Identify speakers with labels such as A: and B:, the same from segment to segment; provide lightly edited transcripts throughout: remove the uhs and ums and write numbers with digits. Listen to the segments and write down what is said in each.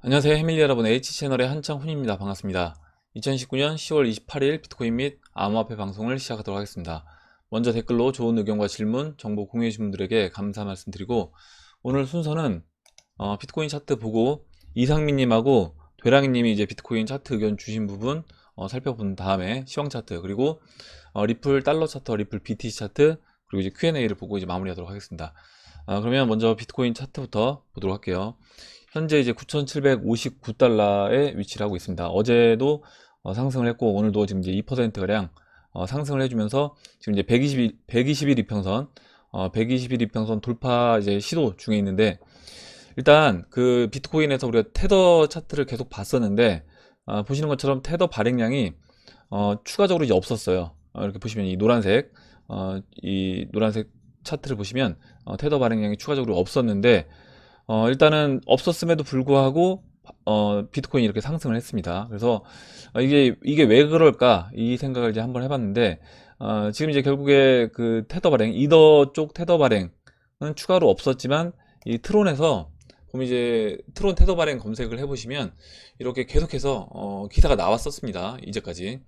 A: 안녕하세요. 해밀리 여러분, H채널의 한창훈입니다. 반갑습니다. 2019년 10월 28일 비트코인 및 암호화폐 방송을 시작하도록 하겠습니다. 먼저 댓글로 좋은 의견과 질문, 정보 공유해주신 분들에게 감사 말씀드리고, 오늘 순서는 비트코인 차트 보고 이상민님하고 되랑이님이 이제 비트코인 차트 의견 주신 부분 살펴본 다음에 시황 차트, 그리고 리플 달러 차트, 리플 BTC 차트, 그리고 이제 Q&A를 보고 이제 마무리하도록 하겠습니다. 그러면 먼저 비트코인 차트부터 보도록 할게요. 현재 이제 9,759달러에 위치를 하고 있습니다. 어제도 상승을 했고, 오늘도 지금 이제 2%가량 상승을 해주면서 지금 이제 120일 이평선, 120일 이평선 돌파 이제 시도 중에 있는데, 일단 그 비트코인에서 우리가 테더 차트를 계속 봤었는데, 보시는 것처럼 테더 발행량이 추가적으로 이제 없었어요. 이렇게 보시면 이 노란색 차트를 보시면 테더 발행량이 추가적으로 없었는데, 일단은 없었음에도 불구하고 비트코인이 이렇게 상승을 했습니다. 그래서 이게 왜 그럴까 이 생각을 이제 한번 해봤는데, 지금 이제 결국에 그 테더 발행, 이더 쪽 테더 발행은 추가로 없었지만, 이 트론에서 보면 이제 트론 테더 발행 검색을 해보시면 이렇게 계속해서 기사가 나왔었습니다. 이제까지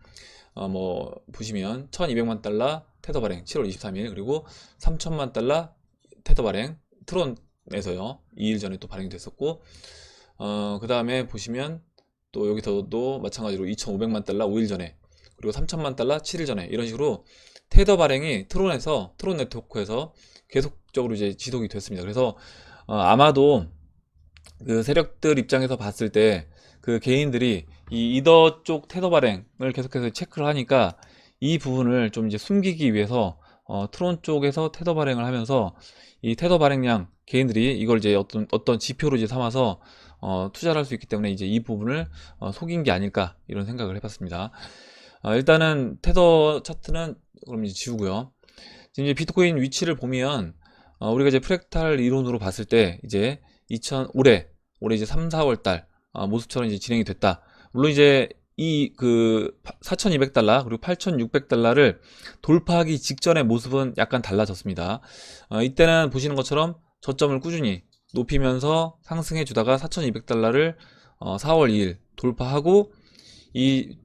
A: 뭐 보시면 1200만 달러 테더 발행 7월 23일, 그리고 3000만 달러 테더 발행 트론에서요 2일 전에 또 발행이 됐었고, 그 다음에 보시면 또 여기서도 마찬가지로 2500만 달러 5일 전에, 그리고 3000만 달러 7일 전에, 이런 식으로 테더 발행이 트론 네트워크에서 계속적으로 이제 지속이 됐습니다. 그래서 아마도 그 세력들 입장에서 봤을 때 그 개인들이 이 이더 쪽 테더 발행을 계속해서 체크를 하니까 이 부분을 좀 이제 숨기기 위해서 트론 쪽에서 테더 발행을 하면서 이 테더 발행량 개인들이 이걸 이제 어떤 지표로 이제 삼아서 투자를 할 수 있기 때문에 이제 이 부분을 속인 게 아닐까, 이런 생각을 해봤습니다. 일단은 테더 차트는 그럼 이제 지우고요. 지금 이제 비트코인 위치를 보면 우리가 이제 프랙탈 이론으로 봤을 때 이제 올해 이제 3, 4월 달 모습처럼 이제 진행이 됐다. 물론 이제 이 그 4,200달러 그리고 8,600달러를 돌파하기 직전의 모습은 약간 달라졌습니다. 이때는 보시는 것처럼 저점을 꾸준히 높이면서 상승해 주다가 4,200달러를 4월 2일 돌파하고 이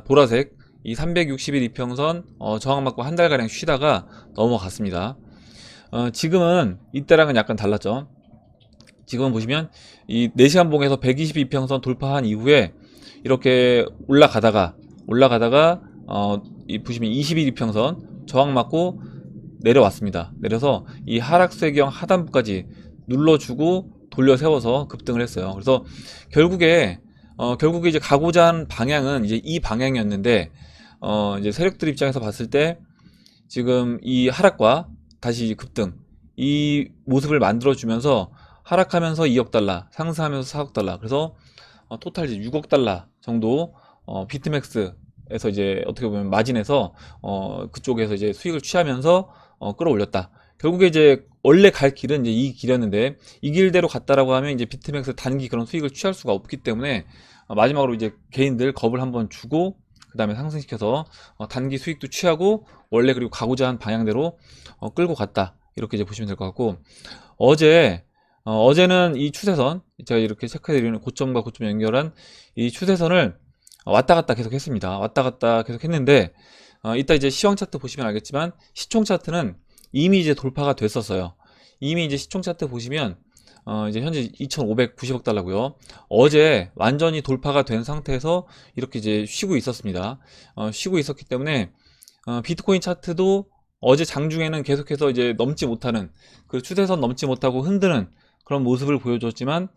A: 보라색 이 360일 이평선 저항 맞고 한 달가량 쉬다가 넘어갔습니다. 지금은 이때랑은 약간 달랐죠. 지금 보시면 이 4시간 봉에서 122평선 돌파한 이후에 이렇게 올라가다가 이 보시면 21이평선 저항 맞고 내려왔습니다. 내려서 이 하락세경 하단부까지 눌러주고 돌려 세워서 급등을 했어요. 그래서 결국에 이제 가고자 하는 방향은 이제 이 방향이었는데, 이제 세력들 입장에서 봤을 때 지금 이 하락과 다시 급등, 이 모습을 만들어주면서 하락하면서 2억 달러, 상승하면서 4억 달러, 그래서 토탈 이제 6억 달러 정도 비트맥스에서 이제 어떻게 보면 마진에서 그쪽에서 이제 수익을 취하면서 끌어올렸다. 결국에 이제 원래 갈 길은 이제 이 길이었는데, 이 길대로 갔다라고 하면 이제 비트맥스 단기 그런 수익을 취할 수가 없기 때문에 마지막으로 이제 개인들 겁을 한번 주고 그 다음에 상승시켜서 단기 수익도 취하고 원래 그리고 가고자 한 방향대로 끌고 갔다, 이렇게 이제 보시면 될 것 같고, 어제는 이 추세선, 제가 이렇게 체크해드리는 고점과 고점 연결한 이 추세선을 왔다 갔다 계속 했습니다. 왔다 갔다 계속 했는데, 이따 이제 시황 차트 보시면 알겠지만 시총 차트는 이미 이제 돌파가 됐었어요. 이미 이제 시총 차트 보시면 이제 현재 2,590억 달러고요. 어제 완전히 돌파가 된 상태에서 이렇게 이제 쉬고 있었습니다. 쉬고 있었기 때문에 비트코인 차트도 어제 장중에는 계속해서 이제 넘지 못하는, 그 추세선 넘지 못하고 흔드는 그런 모습을 보여줬지만,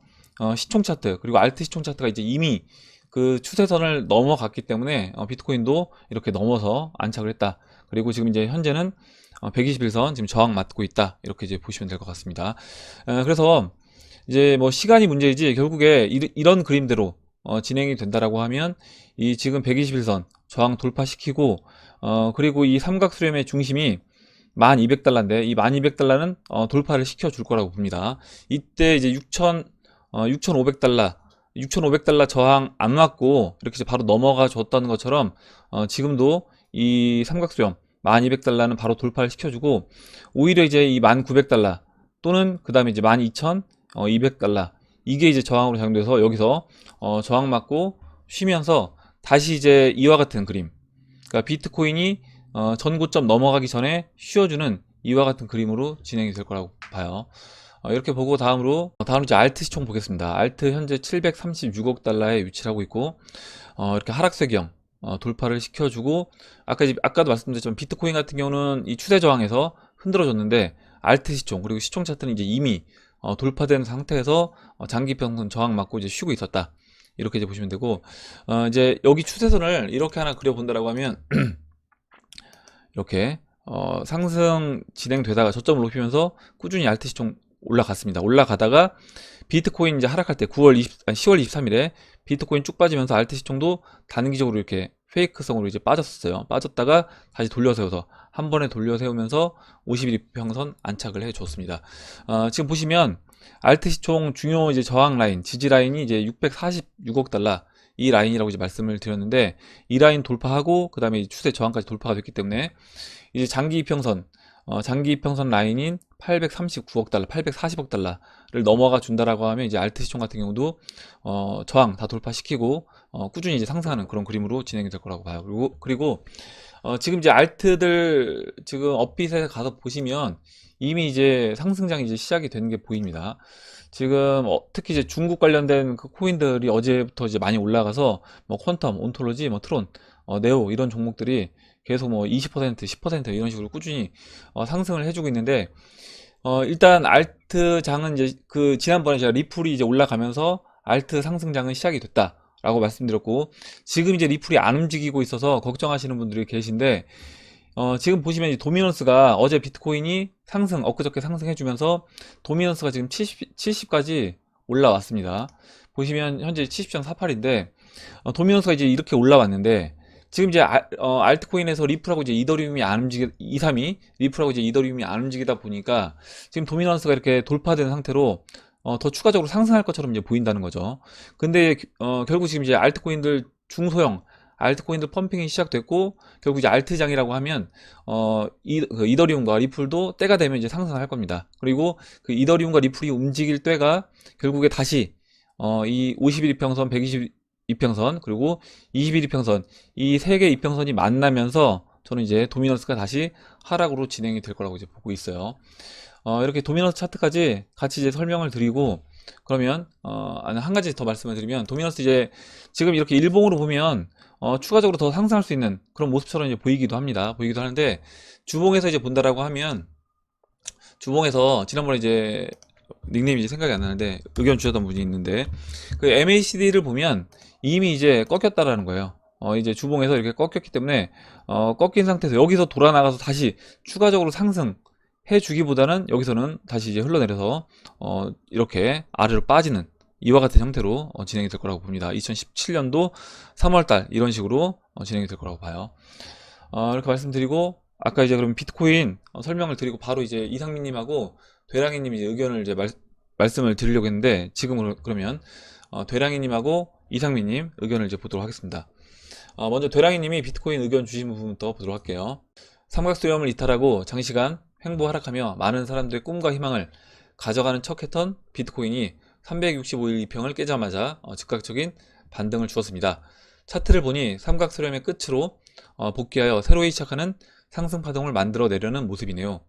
A: 시총 차트 그리고 알트 시총 차트가 이제 이미 그 추세선을 넘어갔기 때문에 비트코인도 이렇게 넘어서 안착을 했다. 그리고 지금 이제 현재는 121선 지금 저항 맞고 있다, 이렇게 이제 보시면 될 것 같습니다. 그래서 이제 뭐 시간이 문제이지 결국에 이런 그림대로 진행이 된다라고 하면 이 지금 121선 저항 돌파시키고, 그리고 이 삼각수렴의 중심이 1200달러인데 이 1200달러는 돌파를 시켜줄 거라고 봅니다. 이때 이제 6,500달러 저항 안 맞고 이렇게 이제 바로 넘어가 줬다는 것처럼 지금도 이 삼각수렴 1200달러는 바로 돌파를 시켜주고, 오히려 이제 이 1900달러 또는 그 다음에 이제 12,200달러 이게 이제 저항으로 작용돼서 여기서 저항 맞고 쉬면서 다시 이제 이와 같은 그림, 그러니까 비트코인이 전고점 넘어가기 전에 쉬어주는 이와 같은 그림으로 진행이 될 거라고 봐요. 이렇게 보고 다음으로 이제 알트 시총 보겠습니다. 알트 현재 736억 달러에 위치를 하고 있고, 이렇게 하락세경 돌파를 시켜주고, 아까도 말씀드렸지만 비트코인 같은 경우는 이 추세 저항에서 흔들어줬는데, 알트 시총 그리고 시총 차트는 이제 이미 돌파된 상태에서 장기 평균 저항 맞고 이제 쉬고 있었다, 이렇게 이제 보시면 되고, 이제 여기 추세선을 이렇게 하나 그려본다라고 하면 이렇게 상승 진행되다가 저점을 높이면서 꾸준히 알트 시총 올라갔습니다. 올라가다가 비트코인 이제 하락할 때 10월 23일에 비트코인 쭉 빠지면서 알트 시총도 단기적으로 이렇게 페이크성으로 이제 빠졌었어요. 빠졌다가 다시 돌려세워서 한 번에 돌려세우면서 50일 이평선 안착을 해 줬습니다. 지금 보시면 알트 시총 중요 이제 저항 라인, 지지 라인이 이제 646억 달러 이 라인이라고 이제 말씀을 드렸는데, 이 라인 돌파하고 그 다음에 추세 저항까지 돌파가 됐기 때문에 이제 장기 이평선 라인인 839억 달러, 840억 달러를 넘어가 준다라고 하면 이제 알트 시총 같은 경우도 저항 다 돌파시키고 꾸준히 이제 상승하는 그런 그림으로 진행이 될 거라고 봐요. 그리고 지금 이제 알트들 지금 업빗에 가서 보시면 이미 이제 상승장이 이제 시작이 되는 게 보입니다. 지금 특히 이제 중국 관련된 그 코인들이 어제부터 이제 많이 올라가서 뭐 퀀텀, 온톨로지, 뭐 트론, 네오 이런 종목들이 계속 뭐 20%, 10% 이런 식으로 꾸준히 상승을 해주고 있는데, 일단 알트 장은 이제 그 지난번에 제가 리플이 이제 올라가면서 알트 상승장은 시작이 됐다라고 말씀드렸고, 지금 이제 리플이 안 움직이고 있어서 걱정하시는 분들이 계신데, 지금 보시면 이제 도미넌스가 어제 비트코인이 엊그저께 상승해주면서 도미넌스가 지금 70까지 올라왔습니다. 보시면 현재 70.48인데, 도미넌스가 이제 이렇게 올라왔는데, 지금 이제 알트코인에서 리플하고 이제 이더리움이 안 이삼이 리플하고 이제 이더리움이 안 움직이다 보니까 지금 도미넌스가 이렇게 돌파된 상태로 더 추가적으로 상승할 것처럼 이제 보인다는 거죠. 근데 결국 지금 이제 알트코인들 중소형 알트코인들 펌핑이 시작됐고, 결국 이제 알트장이라고 하면 그 이더리움과 리플도 때가 되면 이제 상승할 겁니다. 그리고 그 이더리움과 리플이 움직일 때가 결국에 다시 이 50일 이평선, 120 이평선, 그리고 20일 이평선, 이 세 개 이평선이 만나면서 저는 이제 도미넌스가 다시 하락으로 진행이 될 거라고 이제 보고 있어요. 이렇게 도미넌스 차트까지 같이 이제 설명을 드리고, 그러면 한 가지 더 말씀을 드리면, 도미넌스 이제 지금 이렇게 일봉으로 보면 추가적으로 더 상승할 수 있는 그런 모습처럼 이제 보이기도 하는데, 주봉에서 이제 본다라고 하면, 주봉에서 지난번에 이제 닉네임이 이제 생각이 안 나는데 의견 주셨던 분이 있는데, 그 MACD를 보면 이미 이제 꺾였다라는 거예요. 이제 주봉에서 이렇게 꺾였기 때문에 꺾인 상태에서 여기서 돌아 나가서 다시 추가적으로 상승해 주기보다는 여기서는 다시 이제 흘러내려서 이렇게 아래로 빠지는 이와 같은 형태로 진행이 될 거라고 봅니다. 2017년도 3월달 이런 식으로 진행이 될 거라고 봐요. 이렇게 말씀드리고, 아까 이제 그럼 비트코인 설명을 드리고 바로 이제 이상민님하고 되랑이님 이제 의견을 이제 말씀을 드리려고 했는데, 지금으로 그러면 되랑이님하고 이상민님 의견을 이제 보도록 하겠습니다. 먼저 되랑이님이 비트코인 의견 주신 부분부터 보도록 할게요. 삼각수렴을 이탈하고 장시간 횡보 하락하며 많은 사람들의 꿈과 희망을 가져가는 척했던 비트코인이 365일 이평을 깨자마자 즉각적인 반등을 주었습니다. 차트를 보니 삼각수렴의 끝으로 복귀하여 새로이 시작하는 상승 파동을 만들어내려는 모습이네요.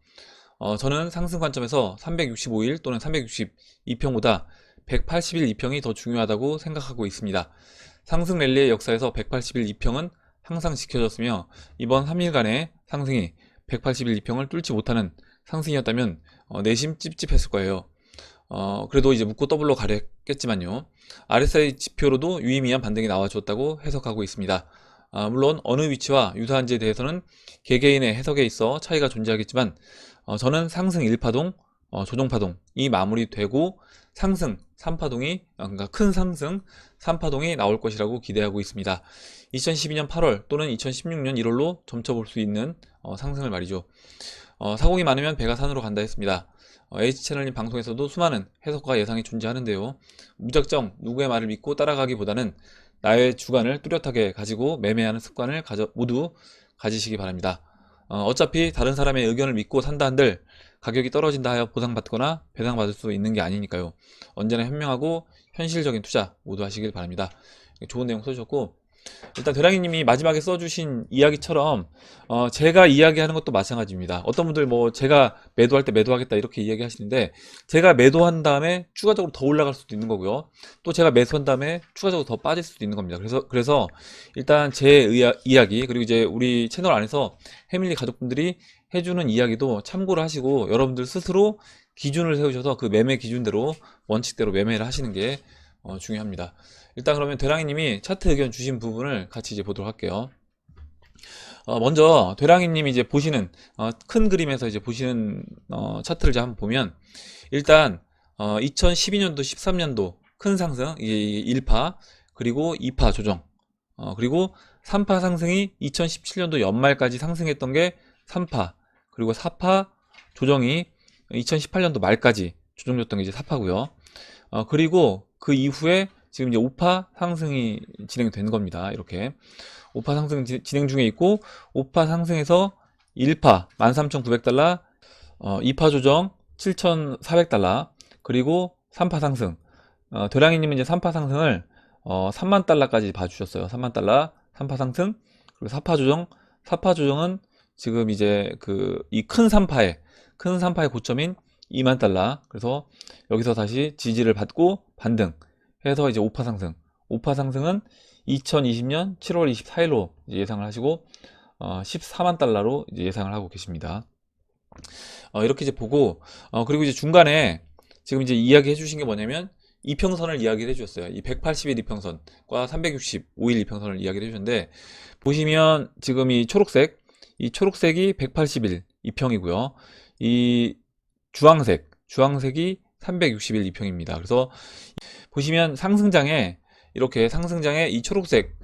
A: 저는 상승 관점에서 365일 또는 362평보다 180일 이평이 더 중요하다고 생각하고 있습니다. 상승 랠리의 역사에서 180일 이평은 항상 지켜졌으며, 이번 3일간의 상승이 180일 이평을 뚫지 못하는 상승이었다면 내심 찝찝했을 거예요. 그래도 이제 묶고 더블로 가렸겠지만요. RSI 지표로도 유의미한 반등이 나와줬다고 해석하고 있습니다. 물론 어느 위치와 유사한지에 대해서는 개개인의 해석에 있어 차이가 존재하겠지만, 저는 상승 1파동, 조정파동이 마무리되고 상승 3파동이, 그러니까 큰 상승 3파동이 나올 것이라고 기대하고 있습니다. 2012년 8월 또는 2016년 1월로 점쳐볼 수 있는 상승을 말이죠. 사공이 많으면 배가 산으로 간다 했습니다. H채널님 방송에서도 수많은 해석과 예상이 존재하는데요. 무작정 누구의 말을 믿고 따라가기보다는 나의 주관을 뚜렷하게 가지고 매매하는 습관을 모두 가지시기 바랍니다. 어차피 다른 사람의 의견을 믿고 산다 한들 가격이 떨어진다 하여 보상받거나 배상받을 수 있는 게 아니니까요. 언제나 현명하고 현실적인 투자 모두 하시길 바랍니다. 좋은 내용 써주셨고, 일단 대량이님이 마지막에 써주신 이야기처럼 제가 이야기하는 것도 마찬가지입니다. 어떤 분들 뭐 제가 매도할 때 매도하겠다 이렇게 이야기 하시는데, 제가 매도한 다음에 추가적으로 더 올라갈 수도 있는 거고요, 또 제가 매수한 다음에 추가적으로 더 빠질 수도 있는 겁니다. 그래서 일단 제 이야기, 그리고 이제 우리 채널 안에서 패밀리 가족분들이 해주는 이야기도 참고를 하시고 여러분들 스스로 기준을 세우셔서 그 매매 기준대로 원칙대로 매매를 하시는 게 중요합니다. 일단 그러면 대랑이님이 차트 의견 주신 부분을 같이 이제 보도록 할게요. 먼저 대랑이님이 이제 보시는 큰 그림에서 이제 보시는 차트를 이제 한번 보면, 일단 2012년도 13년도 큰 상승, 이게 1파, 그리고 2파 조정, 그리고 3파 상승이 2017년도 연말까지 상승했던 게 3파, 그리고 4파 조정이 2018년도 말까지 조정됐던 게 이제 4파고요. 그리고 그 이후에 지금 이제 5파 상승이 진행된 겁니다. 이렇게 5파 상승 진행 중에 있고, 5파 상승에서 1파 13,900달러, 2파 조정 7,400달러, 그리고 3파 상승, 되랑이님은 이제 3파 상승을 3만 달러까지 봐주셨어요. 3만 달러 3파 상승, 그리고 4파 조정은 지금 이제 이 큰 3파의 고점인 2만 달러. 그래서 여기서 다시 지지를 받고 반등 해서 이제 5파 상승. 5파 상승은 2020년 7월 24일로 예상을 하시고 14만 달러로 이제 예상을 하고 계십니다. 이렇게 이제 보고, 그리고 이제 중간에 지금 이제 이야기 해주신 게 뭐냐면, 이평선을 이야기를 해주셨어요. 이 180일 이평선과 365일 이평선을 이야기를 해주셨는데, 보시면 지금 이 초록색이 180일 이평이고요. 이 주황색이 360일 이평입니다. 그래서 보시면 이렇게 상승장에 이 초록색,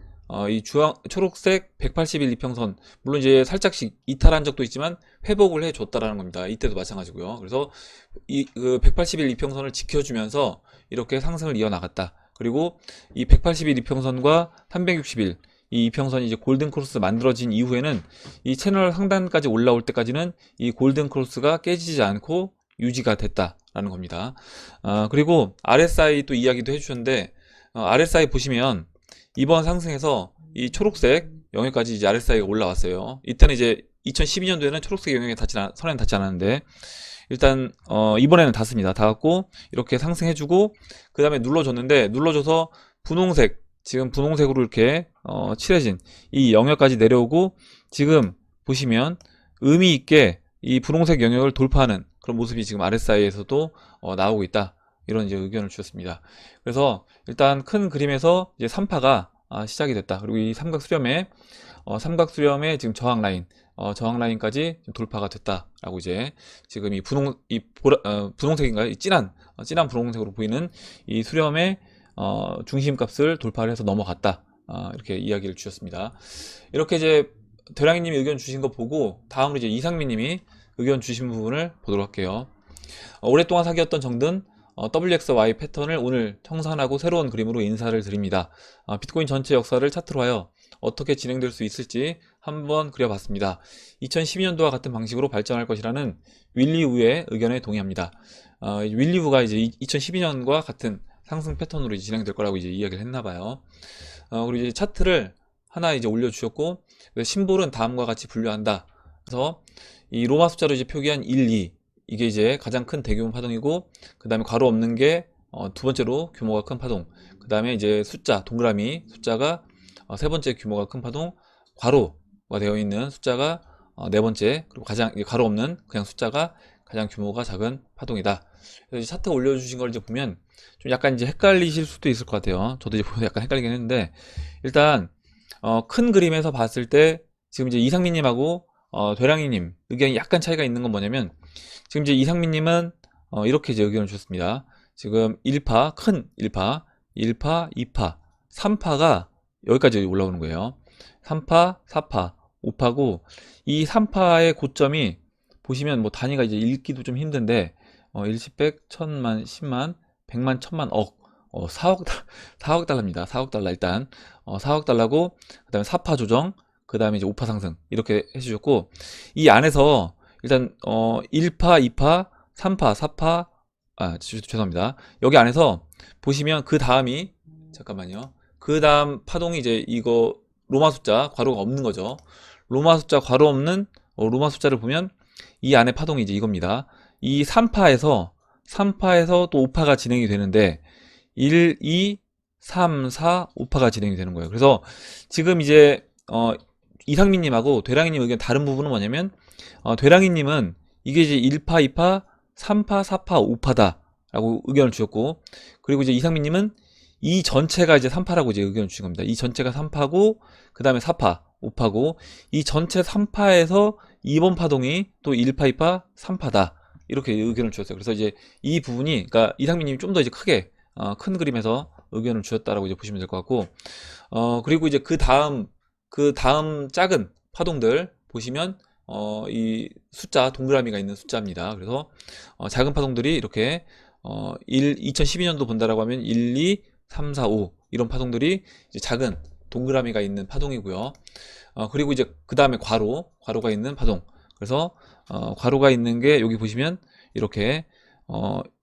A: 초록색 180일 이평선, 물론 이제 살짝씩 이탈한 적도 있지만 회복을 해줬다라는 겁니다. 이때도 마찬가지고요. 그래서 이 180일 이평선을 지켜주면서 이렇게 상승을 이어나갔다. 그리고 이 180일 이평선과 360일 이 이평선이 이제 골든 크로스 만들어진 이후에는 이 채널 상단까지 올라올 때까지는 이 골든 크로스가 깨지지 않고 유지가 됐다라는 겁니다. 그리고 RSI 또 이야기도 해주셨는데, RSI 보시면 이번 상승에서 이 초록색 영역까지 이제 RSI가 올라왔어요. 이때는 이제 2012년도에는 초록색 영역에 선에는 닿지 않았는데, 일단 이번에는 닿습니다. 닿았고 이렇게 상승해주고, 그 다음에 눌러줘서 지금 분홍색으로 이렇게 칠해진 이 영역까지 내려오고, 지금 보시면 의미 있게 이 분홍색 영역을 돌파하는 그런 모습이 지금 RSI에서도 나오고 있다. 이런 이제 의견을 주셨습니다. 그래서 일단 큰 그림에서 이제 3파가 시작이 됐다. 그리고 이 삼각 수렴의 지금 저항 라인까지 돌파가 됐다라고, 이제 지금 이 분홍색인가요? 이 진한 분홍색으로 보이는 이 수렴의 중심값을 돌파를 해서 넘어갔다. 이렇게 이야기를 주셨습니다. 이렇게 이제 대량이님이 의견 주신 거 보고, 다음으로 이제 이상민님이 의견 주신 부분을 보도록 할게요. 오랫동안 사귀었던 정든 WXY 패턴을 오늘 청산하고 새로운 그림으로 인사를 드립니다. 비트코인 전체 역사를 차트로 하여 어떻게 진행될 수 있을지 한번 그려봤습니다. 2012년도와 같은 방식으로 발전할 것이라는 윌리 우의 의견에 동의합니다. 윌리 우가 이제 2012년과 같은 상승 패턴으로 이제 진행될 거라고 이제 이야기를 했나봐요. 그리고 이제 차트를 하나 이제 올려주셨고, 심볼은 다음과 같이 분류한다. 그래서 이 로마 숫자로 이제 표기한 1, 2, 이게 이제 가장 큰 대규모 파동이고, 그 다음에 괄호 없는 게 두 번째로 규모가 큰 파동, 그 다음에 이제 동그라미 숫자가 세 번째 규모가 큰 파동, 괄호가 되어 있는 숫자가 네 번째, 그리고 괄호 없는 그냥 숫자가 가장 규모가 작은 파동이다. 그래서 차트 올려주신 걸 이제 보면 좀 약간 이제 헷갈리실 수도 있을 것 같아요. 저도 이제 보면 약간 헷갈리긴 했는데, 일단 큰 그림에서 봤을 때 지금 이제 이상민님하고 되랑이님 의견이 약간 차이가 있는 건 뭐냐면, 지금 이제 이상민님은 이렇게 이제 의견을 주셨습니다. 지금 1파, 큰 1파, 2파, 3파가 여기까지 올라오는 거예요. 3파, 4파, 5파고, 이 3파의 고점이 보시면 뭐 단위가 이제 읽기도 좀 힘든데, 일시백, 천만, 10만, 100만, 천만, 억, 4억 달러입니다. 4억 달러 일단. 4억 달러고, 그 다음에 4파 조정, 그 다음에 이제 5파 상승 이렇게 해주셨고, 이 안에서 일단 1파, 2파, 3파, 4파, 죄송합니다. 여기 안에서 보시면 그 다음이, 잠깐만요. 그 다음 파동이 이제 이거 로마 숫자 괄호가 없는 거죠. 로마 숫자 괄호 없는 로마 숫자를 보면 이 안에 파동이 이제 이겁니다. 이 3파에서 또 5파가 진행이 되는데 1, 2, 3, 4, 5파가 진행이 되는 거예요. 그래서 지금 이제 이상민님하고 되랑이님 의견 다른 부분은 뭐냐면, 되랑이님은 이게 이제 1파, 2파, 3파, 4파, 5파다 라고 의견을 주셨고, 그리고 이제 이상민님은 이 전체가 이제 3파라고 이제 의견을 주신 겁니다. 이 전체가 3파고 그 다음에 4파, 5파고, 이 전체 3파에서 이번 파동이 또 1파, 2파, 3파다 이렇게 의견을 주셨어요. 그래서 이제 이 부분이, 그러니까 이상민님이 좀 더 이제 크게 큰 그림에서 의견을 주셨다라고 이제 보시면 될 것 같고, 그리고 이제 그 다음 작은 파동들 보시면 이 숫자 동그라미가 있는 숫자입니다. 그래서 작은 파동들이 이렇게 2012년도 본다라고 하면 1, 2, 3, 4, 5 이런 파동들이 이제 작은 동그라미가 있는 파동이고요. 그리고 이제 그 다음에 괄호가 있는 파동. 그래서 괄호가 있는 게 여기 보시면 이렇게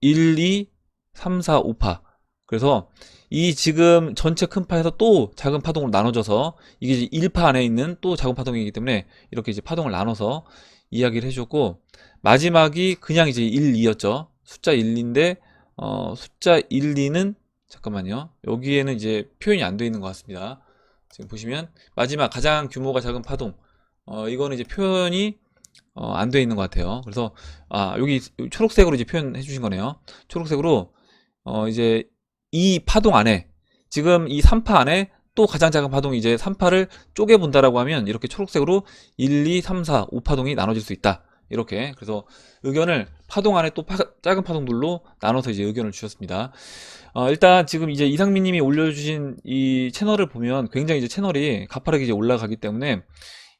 A: 1, 2, 3, 4, 5파. 그래서 이 지금 전체 큰 파에서 또 작은 파동으로 나눠져서 이게 이제 1파 안에 있는 또 작은 파동이기 때문에 이렇게 이제 파동을 나눠서 이야기를 해주셨고, 마지막이 그냥 이제 1, 2였죠. 숫자 1, 2인데 숫자 1, 2는 잠깐만요. 여기에는 이제 표현이 안 되어 있는 것 같습니다. 지금 보시면 마지막 가장 규모가 작은 파동, 이거는 이제 표현이 안 되어 있는 것 같아요. 그래서 여기 초록색으로 이제 표현해 주신 거네요. 초록색으로 이제 이 파동 안에, 지금 이 3파 안에 또 가장 작은 파동이 이제 3파를 쪼개 본다라고 하면 이렇게 초록색으로 1, 2, 3, 4, 5파동이 나눠질 수 있다. 이렇게. 그래서 의견을 파동 안에 또 작은 파동들로 나눠서 이제 의견을 주셨습니다. 일단 지금 이제 이상민 님이 올려주신 이 채널을 보면 굉장히 이제 채널이 가파르게 이제 올라가기 때문에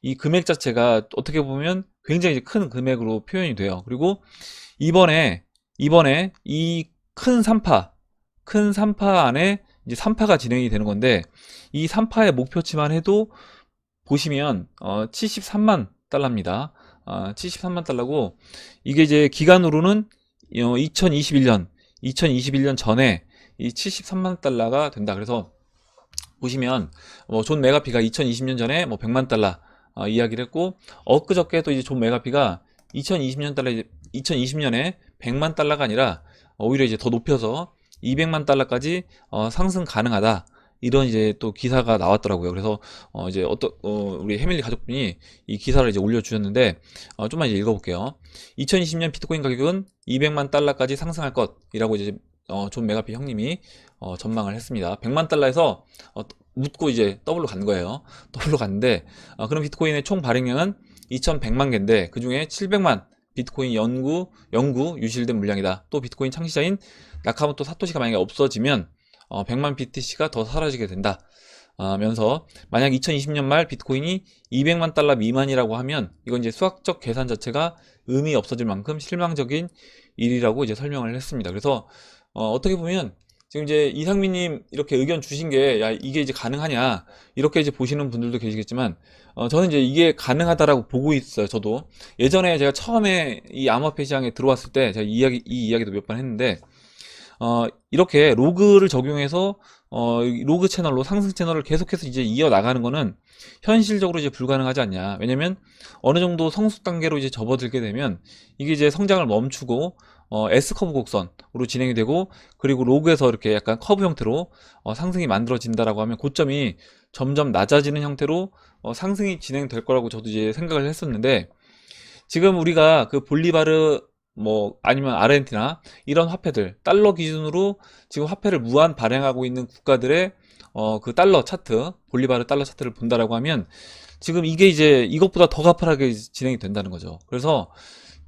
A: 이 금액 자체가 어떻게 보면 굉장히 이제 큰 금액으로 표현이 돼요. 그리고 이번에 이 큰 3파 안에 이제 3파가 진행이 되는 건데, 이 3파의 목표치만 해도 보시면 73만 달러입니다. 73만 달러고, 이게 이제 기간으로는 2021년 전에 이 73만 달러가 된다. 그래서 보시면 존 메가피가 2020년 전에 100만 달러 이야기를 했고, 엊그저께 또 이제 존 메가피가 2020년에 100만 달러가 아니라 오히려 이제 더 높여서 200만 달러까지 상승 가능하다, 이런 이제 또 기사가 나왔더라고요. 그래서 이제 우리 해밀리 가족분이 이 기사를 이제 올려주셨는데, 좀만 이제 읽어볼게요. 2020년 비트코인 가격은 200만 달러까지 상승할 것이라고 이제 존 메가피 형님이 전망을 했습니다. 100만 달러에서 묻고 이제 더블로 간 거예요. 더블로 갔는데, 그럼 비트코인의 총 발행량은 2100만 개인데 그 중에 700만 비트코인 영구 유실된 물량이다. 또 비트코인 창시자인 나카모토 사토시가 만약에 없어지면 100만 BTC가 더 사라지게 된다. 면서 만약 2020년 말 비트코인이 200만 달러 미만이라고 하면 이건 이제 수학적 계산 자체가 의미 없어질 만큼 실망적인 일이라고 이제 설명을 했습니다. 그래서 어떻게 보면 지금 이제 이상민님 이렇게 의견 주신 게, 야, 이게 이제 가능하냐, 이렇게 이제 보시는 분들도 계시겠지만, 저는 이제 이게 가능하다라고 보고 있어요. 저도 예전에 제가 처음에 이 암호화폐 시장에 들어왔을 때 제가 이 이야기도 몇 번 했는데, 이렇게 로그를 적용해서 로그 채널로 상승 채널을 계속해서 이제 이어 나가는 거는 현실적으로 이제 불가능하지 않냐. 왜냐면 어느 정도 성숙 단계로 이제 접어들게 되면 이게 이제 성장을 멈추고 S커브 곡선으로 진행이 되고, 그리고 로그에서 이렇게 약간 커브 형태로 상승이 만들어진다라고 하면 고점이 점점 낮아지는 형태로 상승이 진행될 거라고 저도 이제 생각을 했었는데, 지금 우리가 그 볼리바르 아니면 아르헨티나 이런 화폐들, 달러 기준으로 지금 화폐를 무한 발행하고 있는 국가들의 그 달러 차트, 볼리바르 달러 차트를 본다라고 하면 지금 이게 이제 이것보다 더 가파르게 진행이 된다는 거죠. 그래서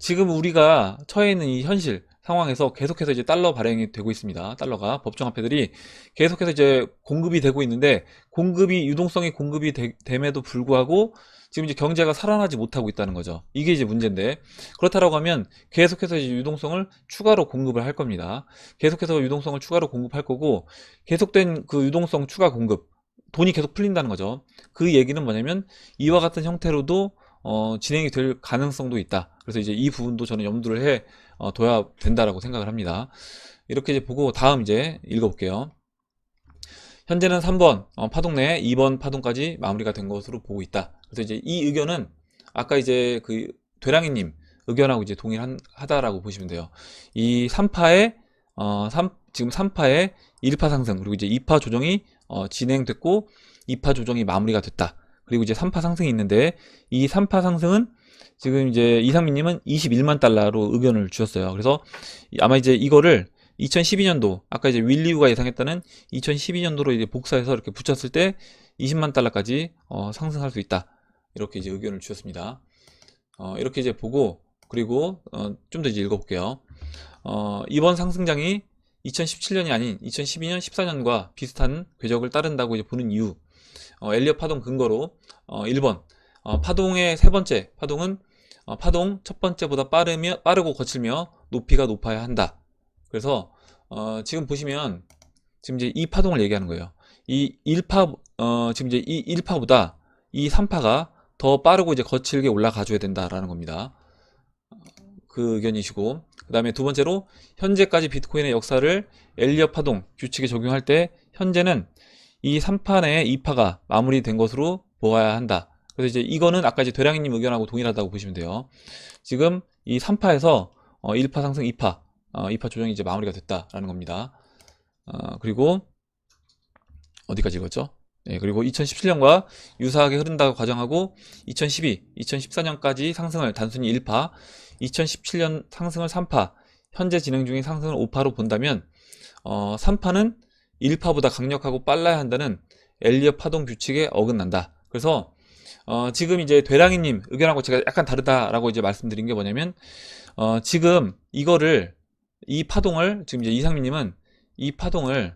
A: 지금 우리가 처해 있는 이 현실 상황에서 계속해서 이제 달러 발행이 되고 있습니다. 달러가 법정 화폐들이 계속해서 이제 공급이 되고 있는데, 유동성이 공급이 됨에도 불구하고 지금 이제 경제가 살아나지 못하고 있다는 거죠. 이게 이제 문제인데, 그렇다라고 하면 계속해서 이제 유동성을 추가로 공급을 할 겁니다. 계속해서 유동성을 추가로 공급할 거고, 계속된 그 유동성 추가 공급, 돈이 계속 풀린다는 거죠. 그 얘기는 뭐냐면 이와 같은 형태로도 진행이 될 가능성도 있다. 그래서 이제 이 부분도 저는 염두를 해 둬야 된다라고 생각을 합니다. 이렇게 이제 보고 다음 이제 읽어볼게요. 현재는 3번 파동 내 2번 파동까지 마무리가 된 것으로 보고 있다. 그래서 이제 이 의견은 아까 이제 그 되랑이님 의견하고 이제 동일하다라고 보시면 돼요. 이 3파의 지금 3파의 1파 상승 그리고 이제 2파 조정이 진행됐고 2파 조정이 마무리가 됐다. 그리고 이제 3파 상승이 있는데 이 3파 상승은 지금 이제 이상민님은 21만 달러로 의견을 주셨어요. 그래서 아마 이제 이거를 2012년도 아까 이제 윌리우가 예상했다는 2012년도로 이제 복사해서 이렇게 붙였을 때 20만 달러까지 상승할 수 있다. 이렇게 이제 의견을 주셨습니다. 이렇게 이제 보고 그리고 좀 더 이제 읽어볼게요. 이번 상승장이 2017년이 아닌 2012년, 14년과 비슷한 궤적을 따른다고 이제 보는 이유. 엘리엇 파동 근거로 1번 파동의 세 번째 파동은 파동 첫 번째보다 빠르고 거칠며 높이가 높아야 한다. 그래서 지금 보시면 지금 이제 이 파동을 얘기하는 거예요. 이 1파 지금 이제 이 1파보다 이 3파가 더 빠르고 이제 거칠게 올라가 줘야 된다라는 겁니다. 그 의견이시고, 그 다음에 두 번째로 현재까지 비트코인의 역사를 엘리엇 파동 규칙에 적용할 때 현재는 이 3파 내 2파가 마무리된 것으로 보아야 한다. 그래서 이제 이거는 아까 이제 되랑이님 의견하고 동일하다고 보시면 돼요. 지금 이 3파에서 1파 상승 2파 2파 조정이 이제 마무리가 됐다라는 겁니다. 그리고 어디까지 읽었죠? 네, 그리고 2017년과 유사하게 흐른다고 가정하고 2012, 2014년까지 상승을 단순히 1파, 2017년 상승을 3파, 현재 진행 중인 상승을 5파로 본다면 3파는 1파보다 강력하고 빨라야 한다는 엘리엇 파동 규칙에 어긋난다. 그래서 지금 이제 되랑이님 의견하고 제가 약간 다르다라고 이제 말씀드린 게 뭐냐면 지금 이 파동을 지금 이제 이상민님은 이 파동을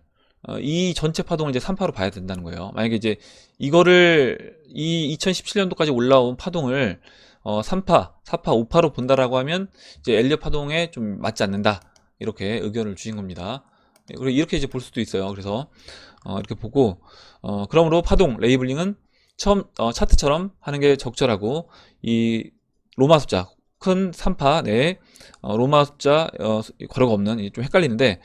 A: 이 전체 파동을 이제 3파로 봐야 된다는 거예요. 만약에 이제 이거를 이 2017년도까지 올라온 파동을 3파, 4파, 5파로 본다라고 하면 이제 엘리엇 파동에 좀 맞지 않는다. 이렇게 의견을 주신 겁니다. 그리고 이렇게 이제 볼 수도 있어요. 그래서 이렇게 보고 그러므로 파동 레이블링은 처음 차트처럼 하는 게 적절하고 이 로마 숫자 큰 3파 내에 로마 숫자 괄호가 없는 좀 헷갈리는데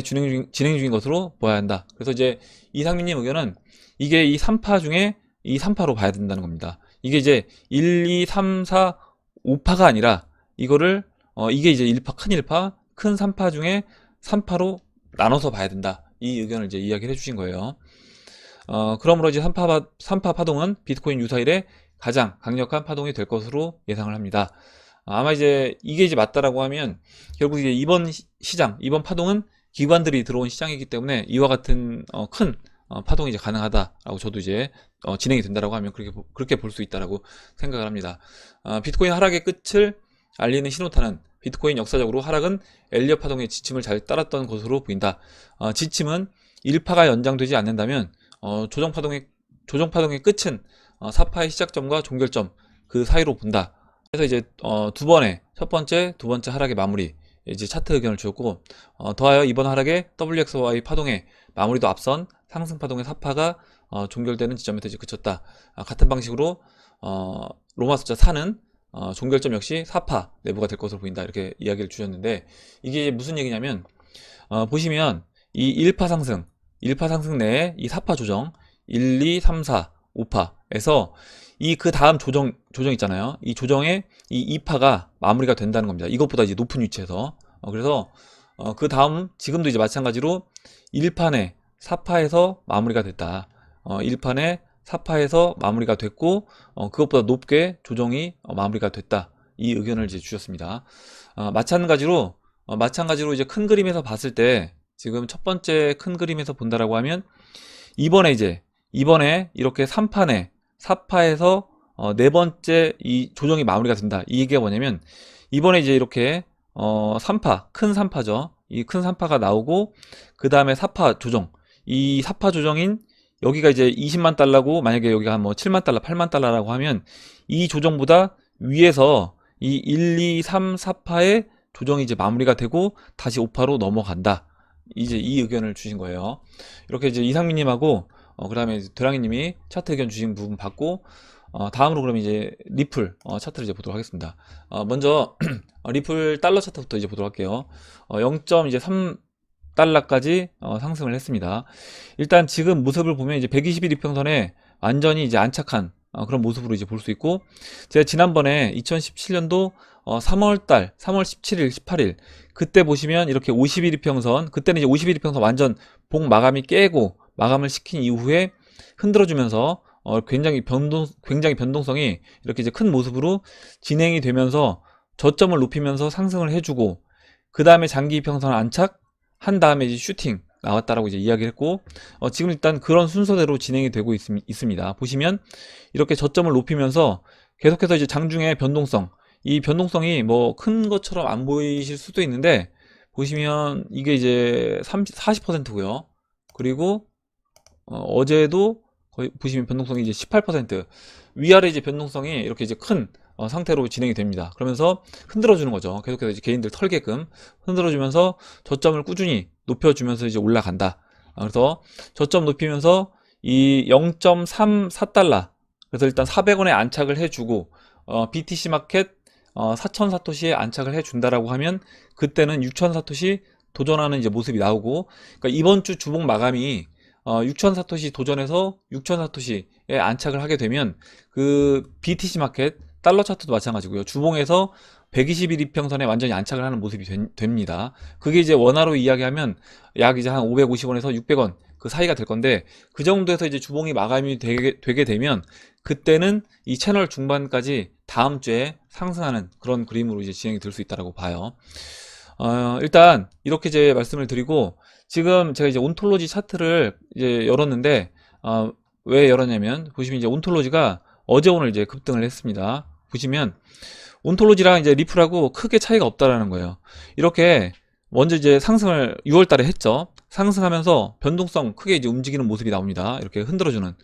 A: 진행 중인 것으로 보아야 한다. 그래서 이제 이상민님 의견은 이게 이 3파 중에 이 3파로 봐야 된다는 겁니다. 이게 이제 1, 2, 3, 4, 5파가 아니라 이거를 이게 이제 1파 큰 1파 큰 3파 중에 3파로 나눠서 봐야 된다. 이 의견을 이제 이야기를 해주신 거예요. 그러므로 이제 3파 파동은 비트코인 유사일에 가장 강력한 파동이 될 것으로 예상을 합니다. 아마 이제 이게 이제 맞다라고 하면 결국 이제 이번 이번 파동은 기관들이 들어온 시장이기 때문에 이와 같은 큰 파동이 이제 가능하다라고 저도 이제 진행이 된다라고 하면 그렇게 볼 수 있다라고 생각을 합니다. 비트코인 하락의 끝을 알리는 신호탄은 비트코인 역사적으로 하락은 엘리엇 파동의 지침을 잘 따랐던 것으로 보인다. 지침은 1파가 연장되지 않는다면 조정 파동의 끝은 4파의 시작점과 종결점 그 사이로 본다. 그래서 이제 첫 번째, 두 번째 하락의 마무리 이제 차트 의견을 주었고 더하여 이번 하락의 WXY 파동의 마무리도 앞선 상승 파동의 4파가 종결되는 지점에서 이제 그쳤다. 같은 방식으로 로마 숫자 4는 종결점 역시 4파 내부가 될 것으로 보인다. 이렇게 이야기를 주셨는데 이게 무슨 얘기냐면 보시면 이 1파 상승 내에 이 4파 조정 1, 2, 3, 4, 5파에서 이 그 다음 조정 있잖아요. 이 조정에 이 2파가 마무리가 된다는 겁니다. 이것보다 이제 높은 위치에서. 그래서 그 다음 지금도 이제 마찬가지로 1판에 4파에서 마무리가 됐다. 1판에 4파에서 마무리가 됐고 그것보다 높게 조정이 마무리가 됐다. 이 의견을 이제 주셨습니다. 마찬가지로 이제 큰 그림에서 봤을 때 지금 첫 번째 큰 그림에서 본다라고 하면 이번에 이렇게 3판에 4파에서 네 번째 이 조정이 마무리가 된다. 이 얘기가 뭐냐면 이번에 이제 이렇게 3파 큰 3파죠. 이 큰 3파가 나오고 그 다음에 4파 조정 이 4파 조정인 여기가 이제 20만 달러고 만약에 여기가 한 뭐 7만 달러 8만 달러라고 하면 이 조정보다 위에서 이 1, 2, 3, 4파의 조정이 이제 마무리가 되고 다시 5파로 넘어간다. 이제 이 의견을 주신 거예요. 이렇게 이제 이상민님하고 그 다음에 도량이님이 차트 의견 주신 부분 받고, 다음으로 그럼 이제 리플 차트를 이제 보도록 하겠습니다. 먼저 리플 달러 차트부터 이제 보도록 할게요. 0.3달러까지 상승을 했습니다. 일단 지금 모습을 보면 이제 120일 이평선에 완전히 이제 안착한 그런 모습으로 이제 볼 수 있고, 제가 지난번에 2017년도 3월 17일, 18일 그때 보시면 이렇게 50일 이평선, 그때는 이제 50일 이평선 완전 봉 마감이 깨고 마감을 시킨 이후에 흔들어주면서 굉장히 변동성이 이렇게 이제 큰 모습으로 진행이 되면서 저점을 높이면서 상승을 해주고, 그 다음에 장기 이평선 안착 한 다음에 이제 슈팅 나왔다라고 이제 이야기를 했고, 지금 일단 그런 순서대로 진행이 되고 있습니다. 보시면 이렇게 저점을 높이면서 계속해서 이제 장중에 변동성, 이 변동성이 뭐 큰 것처럼 안 보이실 수도 있는데, 보시면 이게 이제 40%고요. 그리고 어제도 거의 보시면 변동성이 이제 18%, 위아래 이제 변동성이 이렇게 이제 큰 상태로 진행이 됩니다. 그러면서 흔들어주는 거죠. 계속해서 이제 개인들 털게끔 흔들어주면서 저점을 꾸준히 높여주면서 이제 올라간다. 그래서 저점 높이면서 이 0.34달러, 그래서 일단 400원에 안착을 해주고, BTC 마켓 4천 사토시에 안착을 해준다라고 하면 그때는 6천 사토시 도전하는 이제 모습이 나오고, 그러니까 이번 주 주봉 마감이 6천 사토시 도전해서 6천 사토시에 안착을 하게 되면 그 BTC 마켓 달러 차트도 마찬가지고요. 주봉에서 120일 이평선에 완전히 안착을 하는 모습이 됩니다. 그게 이제 원화로 이야기하면 약 이제 한 550원에서 600원 그 사이가 될 건데, 그 정도에서 이제 주봉이 마감이 되게 되면 그때는 이 채널 중반까지 다음 주에 상승하는 그런 그림으로 이제 진행이 될 수 있다고 봐요. 일단 이렇게 이제 말씀을 드리고, 지금 제가 이제 온톨로지 차트를 이제 열었는데, 왜 열었냐면 보시면 이제 온톨로지가 어제 오늘 이제 급등을 했습니다. 보시면 온톨로지랑 이제 리플하고 크게 차이가 없다라는 거예요. 이렇게 먼저 이제 상승을 6월 달에 했죠. 상승하면서 변동성 크게 이제 움직이는 모습이 나옵니다. 이렇게 흔들어주는,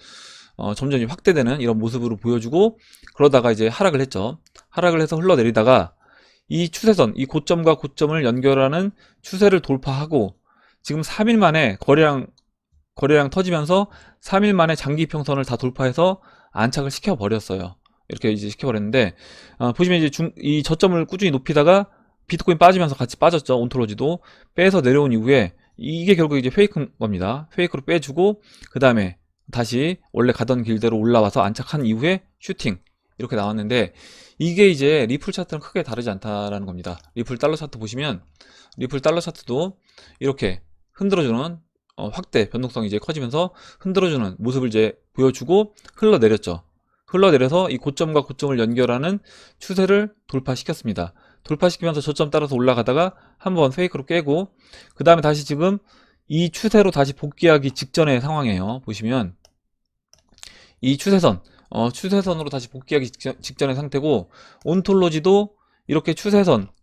A: 점점 확대되는 이런 모습으로 보여주고, 그러다가 이제 하락을 했죠. 하락을 해서 흘러내리다가 이 추세선, 이 고점과 고점을 연결하는 추세를 돌파하고, 지금 3일 만에 거래량 터지면서 3일 만에 장기 평선을 다 돌파해서 안착을 시켜버렸어요. 이렇게 이제 시켜버렸는데, 보시면 이제 이 저점을 꾸준히 높이다가 비트코인 빠지면서 같이 빠졌죠. 온톨로지도 빼서 내려온 이후에 이게 결국 이제 페이크인 겁니다. 페이크로 빼주고 그 다음에 다시 원래 가던 길대로 올라와서 안착한 이후에 슈팅 이렇게 나왔는데, 이게 이제 리플 차트는 크게 다르지 않다라는 겁니다. 리플 달러 차트 보시면 리플 달러 차트도 이렇게 흔들어주는 확대 변동성이 이제 커지면서 흔들어주는 모습을 이제 보여주고 흘러내렸죠. 흘러내려서 이 고점과 고점을 연결하는 추세를 돌파시켰습니다. 돌파시키면서 저점 따라서 올라가다가 한번 페이크로 깨고, 그 다음에 다시 지금 이 추세로 다시 복귀하기 직전의 상황이에요. 보시면 이 추세선으로 다시 복귀하기 직전의 상태고, 온톨로지도 이렇게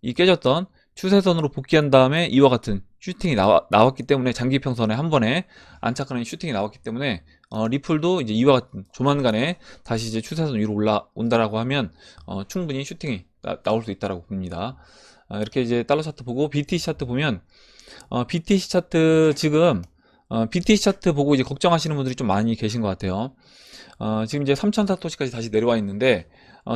A: 이 깨졌던 추세선으로 복귀한 다음에 이와 같은 슈팅이 나왔기 때문에, 장기평선에 한 번에 안착하는 슈팅이 나왔기 때문에 리플도 이제 이와 같은 조만간에 다시 이제 추세선 위로 올라온다라고 하면 충분히 슈팅이 나올 수 있다라고 봅니다. 이렇게 이제 달러 차트 보고 BTC 차트 보면, BTC 차트 지금 BTC 차트 보고 이제 걱정하시는 분들이 좀 많이 계신 것 같아요. 지금 이제 3,400토시까지 다시 내려와 있는데,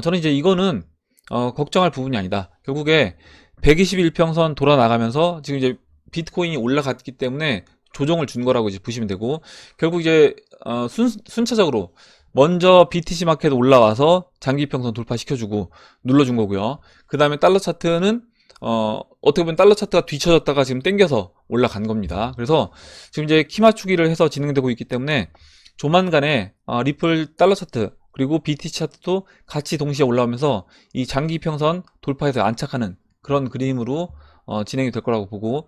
A: 저는 이제 이거는 걱정할 부분이 아니다. 결국에 121평선 돌아 나가면서 지금 이제 비트코인이 올라갔기 때문에 조정을 준 거라고 이제 보시면 되고, 결국 이제 순차적으로 먼저 BTC 마켓 올라와서 장기평선 돌파시켜주고 눌러준 거고요. 그 다음에 달러 차트는 어떻게 보면 달러 차트가 뒤쳐졌다가 지금 땡겨서 올라간 겁니다. 그래서 지금 이제 키 맞추기를 해서 진행되고 있기 때문에 조만간에 리플 달러 차트 그리고 BTC 차트도 같이 동시에 올라오면서 이 장기평선 돌파해서 안착하는 그런 그림으로 진행이 될 거라고 보고,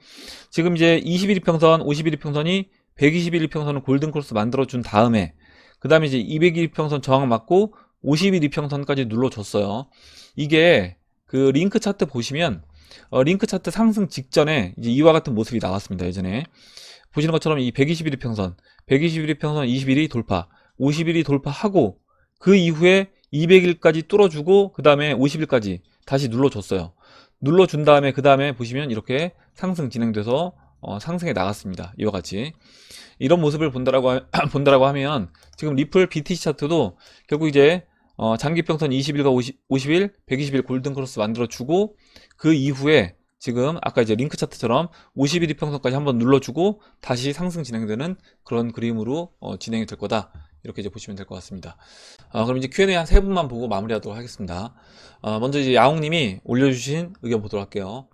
A: 지금 이제 21일평선, 51일평선이 121일평선을 골든크로스 만들어준 다음에 그 다음에 이제 200일평선 저항 맞고 51일평선까지 눌러줬어요. 이게 그 링크 차트 보시면 링크 차트 상승 직전에 이제 이와 같은 모습이 나왔습니다. 예전에 보시는 것처럼 이 121일평선 21일이 돌파, 50일이 돌파하고 그 이후에 200일까지 뚫어주고 그 다음에 50일까지 다시 눌러줬어요. 눌러준 다음에 그 다음에 보시면 이렇게 상승 진행돼서 상승해 나갔습니다. 이와 같이 이런 모습을 본다라고 하면 지금 리플 BTC 차트도 결국 이제 장기평선 20일과 50일, 120일 골든 크로스 만들어주고 그 이후에 지금 아까 이제 링크 차트처럼 50일 이평선까지 한번 눌러주고 다시 상승 진행되는 그런 그림으로 진행이 될 거다. 이렇게 이제 보시면 될 것 같습니다. 그럼 이제 Q&A 한 3분만 보고 마무리하도록 하겠습니다. 먼저 이제 야옹님이 올려주신 의견 보도록 할게요.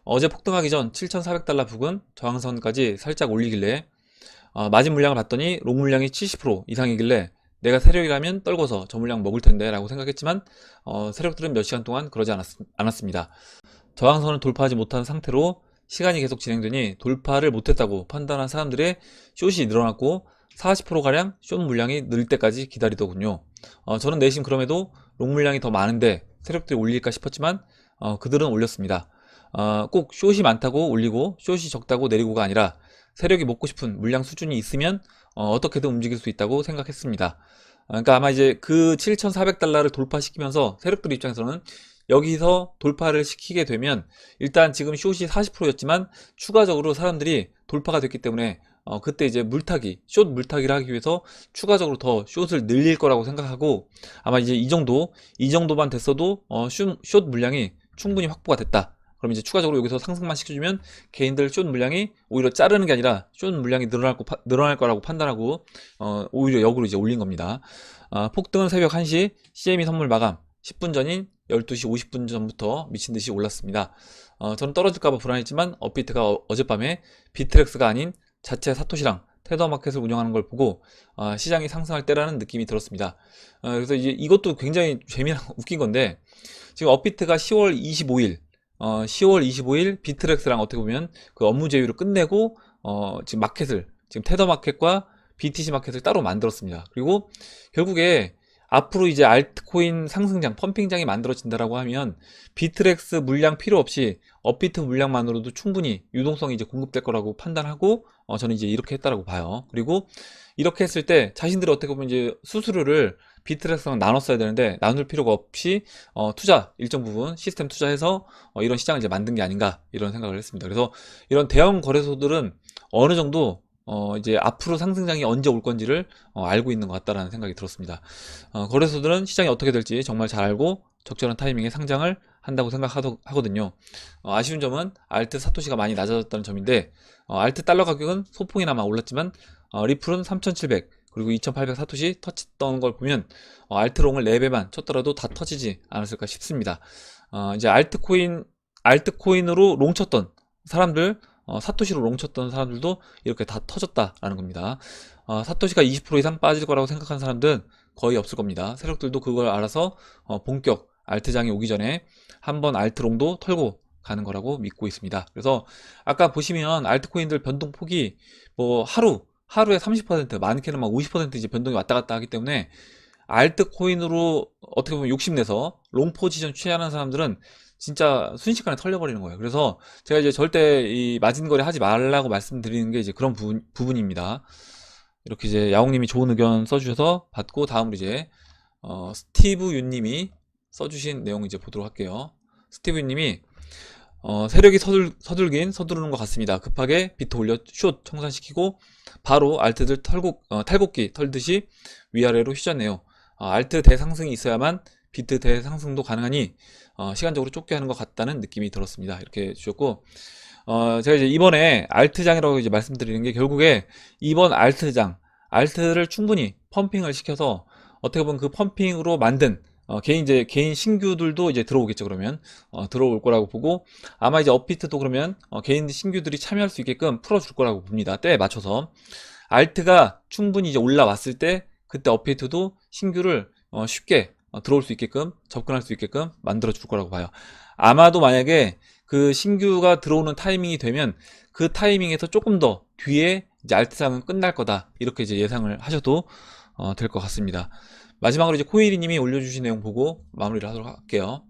A: 어제 폭등하기 전 7,400달러 부근 저항선까지 살짝 올리길래 마진 물량을 봤더니 롱 물량이 70% 이상이길래 내가 세력이라면 떨궈서 저 물량 먹을 텐데 라고 생각했지만 세력들은 몇 시간 동안 그러지 않았습니다. 저항선을 돌파하지 못한 상태로 시간이 계속 진행되니 돌파를 못했다고 판단한 사람들의 숏이 늘어났고 40%가량 숏 물량이 늘 때까지 기다리더군요. 저는 내심 그럼에도 롱 물량이 더 많은데 세력들이 올릴까 싶었지만 그들은 올렸습니다. 꼭 숏이 많다고 올리고 숏이 적다고 내리고가 아니라 세력이 먹고 싶은 물량 수준이 있으면 어떻게든 움직일 수 있다고 생각했습니다. 그러니까 아마 이제 그 7,400달러를 돌파시키면서 세력들 입장에서는 여기서 돌파를 시키게 되면 일단 지금 숏이 40%였지만 추가적으로 사람들이 돌파가 됐기 때문에 그때 이제 숏 물타기를 하기 위해서 추가적으로 더 숏을 늘릴 거라고 생각하고 아마 이제 이 정도만 됐어도 숏 물량이 충분히 확보가 됐다. 그럼 이제 추가적으로 여기서 상승만 시켜주면 개인들 숏 물량이 오히려 자르는 게 아니라 숏 물량이 늘어날 거라고 판단하고 오히려 역으로 이제 올린 겁니다. 폭등은 새벽 1시 CME 선물 마감 10분 전인 12시 50분 전부터 미친듯이 올랐습니다. 저는 떨어질까봐 불안했지만 업비트가 어젯밤에 비트렉스가 아닌 자체 사토시랑 테더마켓을 운영하는 걸 보고 시장이 상승할 때라는 느낌이 들었습니다. 그래서 이제 이것도 굉장히 재미나고 웃긴 건데 지금 업비트가 10월 25일 비트렉스랑 어떻게 보면 그 업무 제휴를 끝내고 지금 테더마켓과 BTC 마켓을 따로 만들었습니다. 그리고 결국에 앞으로 이제 알트코인 상승장, 펌핑장이 만들어진다라고 하면 비트렉스 물량 필요 없이 업비트 물량만으로도 충분히 유동성이 이제 공급될 거라고 판단하고 저는 이제 이렇게 했다라고 봐요. 그리고 이렇게 했을 때 자신들이 어떻게 보면 이제 수수료를 비트렉스랑 나눴어야 되는데 나눌 필요가 없이 일정 부분 시스템 투자해서 이런 시장을 이제 만든 게 아닌가 이런 생각을 했습니다. 그래서 이런 대형 거래소들은 어느 정도 이제 앞으로 상승장이 언제 올 건지를 알고 있는 것 같다라는 생각이 들었습니다. 거래소들은 시장이 어떻게 될지 정말 잘 알고 적절한 타이밍에 상장을 한다고 생각하거든요. 아쉬운 점은 알트 사토시가 많이 낮아졌다는 점인데 알트 달러 가격은 소폭이나마 올랐지만 리플은 3,700 그리고 2,800 사토시 터치했던 걸 보면 알트롱을 4배만 쳤더라도 다 터지지 않았을까 싶습니다. 이제 알트코인으로 롱 쳤던 사람들 사토시로 롱 쳤던 사람들도 이렇게 다 터졌다라는 겁니다. 사토시가 20% 이상 빠질 거라고 생각하는 사람들은 거의 없을 겁니다. 세력들도 그걸 알아서 본격 알트장이 오기 전에 한번 알트롱도 털고 가는 거라고 믿고 있습니다. 그래서 아까 보시면 알트코인들 변동폭이 뭐 하루에 30% 많게는 막 50% 이제 변동이 왔다 갔다 하기 때문에 알트코인으로 어떻게 보면 욕심내서 롱 포지션 취하는 사람들은 진짜 순식간에 털려버리는 거예요. 그래서 제가 이제 절대 이 마진 거래 하지 말라고 말씀드리는 게 이제 그런 부분입니다. 이렇게 이제 야옹님이 좋은 의견 써주셔서 받고 다음으로 이제 스티브 윤님이 써주신 내용 이제 보도록 할게요. 스티브 윤님이 세력이 서두르는 것 같습니다. 급하게 비트 올려 숏 청산시키고 바로 알트들 탈곡기 털듯이 위아래로 휘졌네요. 알트 대상승이 있어야만 비트 대상승도 가능하니 시간적으로 쫓게 하는 것 같다는 느낌이 들었습니다. 이렇게 주셨고 제가 이제 이번에 알트장이라고 이제 말씀드리는 게 결국에 이번 알트를 충분히 펌핑을 시켜서 어떻게 보면 그 펌핑으로 만든 개인 신규들도 이제 들어오겠죠. 그러면 들어올 거라고 보고 아마 이제 업비트도 그러면 개인 신규들이 참여할 수 있게끔 풀어줄 거라고 봅니다. 때에 맞춰서 알트가 충분히 이제 올라왔을 때 그때 업비트도 신규를 쉽게 들어올 수 있게끔 접근할 수 있게끔 만들어 줄 거라고 봐요. 아마도 만약에 그 신규가 들어오는 타이밍이 되면 그 타이밍에서 조금 더 뒤에 이제 알트장은 끝날 거다 이렇게 이제 예상을 하셔도 될 것 같습니다. 마지막으로 이제 코이리님이 올려주신 내용 보고 마무리를 하도록 할게요.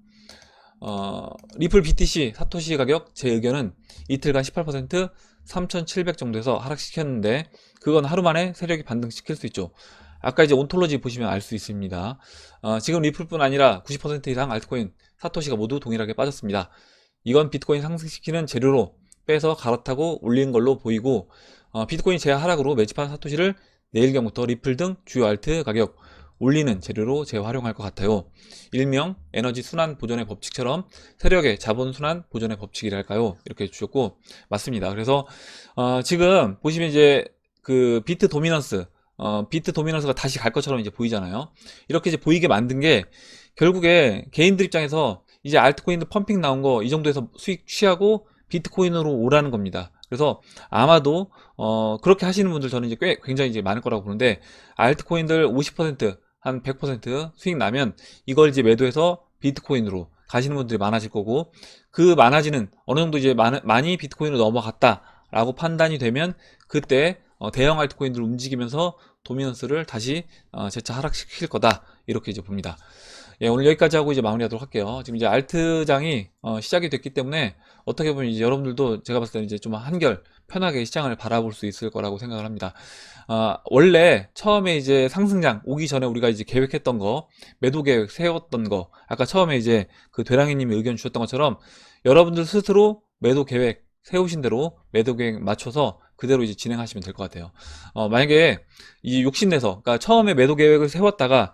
A: 리플 BTC 사토시 가격 제 의견은 이틀간 18% 3,700 정도에서 하락시켰는데 그건 하루 만에 세력이 반등시킬 수 있죠. 아까 이제 온톨로지 보시면 알 수 있습니다. 지금 리플뿐 아니라 90% 이상 알트코인 사토시가 모두 동일하게 빠졌습니다. 이건 비트코인 상승시키는 재료로 빼서 갈아타고 올린 걸로 보이고, 비트코인 제하 하락으로 매집한 사토시를 내일경부터 리플 등 주요 알트 가격 올리는 재료로 재활용할 것 같아요. 일명 에너지 순환 보존의 법칙처럼 세력의 자본 순환 보존의 법칙이랄까요? 이렇게 주셨고, 맞습니다. 그래서 지금 보시면 이제 그 비트 도미넌스가 다시 갈 것처럼 이제 보이잖아요. 이렇게 이제 보이게 만든 게 결국에 개인들 입장에서 이제 알트코인들 펌핑 나온 거 이 정도에서 수익 취하고 비트코인으로 오라는 겁니다. 그래서 아마도 그렇게 하시는 분들 저는 이제 굉장히 이제 많을 거라고 보는데, 알트코인들 50%, 한 100% 수익 나면 이걸 이제 매도해서 비트코인으로 가시는 분들이 많아질 거고, 그 많아지는 어느 정도 이제 많이 비트코인으로 넘어갔다라고 판단이 되면 그때 대형 알트코인들 움직이면서 도미넌스를 다시 재차 하락시킬 거다, 이렇게 이제 봅니다. 예, 오늘 여기까지 하고 이제 마무리하도록 할게요. 지금 이제 알트장이 시작이 됐기 때문에 어떻게 보면 이제 여러분들도 제가 봤을 때는 이제 좀 한결 편하게 시장을 바라볼 수 있을 거라고 생각을 합니다. 원래 처음에 이제 상승장 오기 전에 우리가 이제 계획했던 거, 매도 계획 세웠던 거, 아까 처음에 이제 그 되랑이님이 의견 주셨던 것처럼 여러분들 스스로 매도 계획 세우신 대로 매도 계획 맞춰서 그대로 이제 진행하시면 될 것 같아요. 만약에 이 욕심내서, 그러니까 처음에 매도 계획을 세웠다가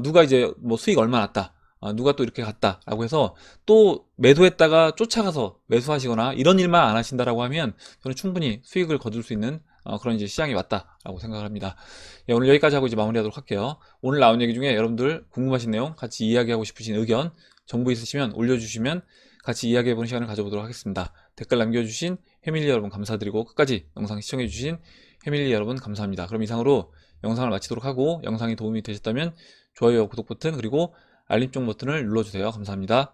A: 누가 이제 뭐 수익 얼마 났다, 누가 또 이렇게 갔다 라고 해서 또 매도했다가 쫓아가서 매수하시거나 이런 일만 안 하신다라고 하면 저는 충분히 수익을 거둘 수 있는 그런 이제 시장이 왔다라고 생각을 합니다. 예, 오늘 여기까지 하고 이제 마무리하도록 할게요. 오늘 나온 얘기 중에 여러분들 궁금하신 내용, 같이 이야기하고 싶으신 의견, 정보 있으시면 올려주시면 같이 이야기해보는 시간을 가져보도록 하겠습니다. 댓글 남겨주신 해밀리 여러분 감사드리고, 끝까지 영상 시청해주신 해밀리 여러분 감사합니다. 그럼 이상으로 영상을 마치도록 하고, 영상이 도움이 되셨다면 좋아요, 구독 버튼, 그리고 알림종 버튼을 눌러주세요. 감사합니다.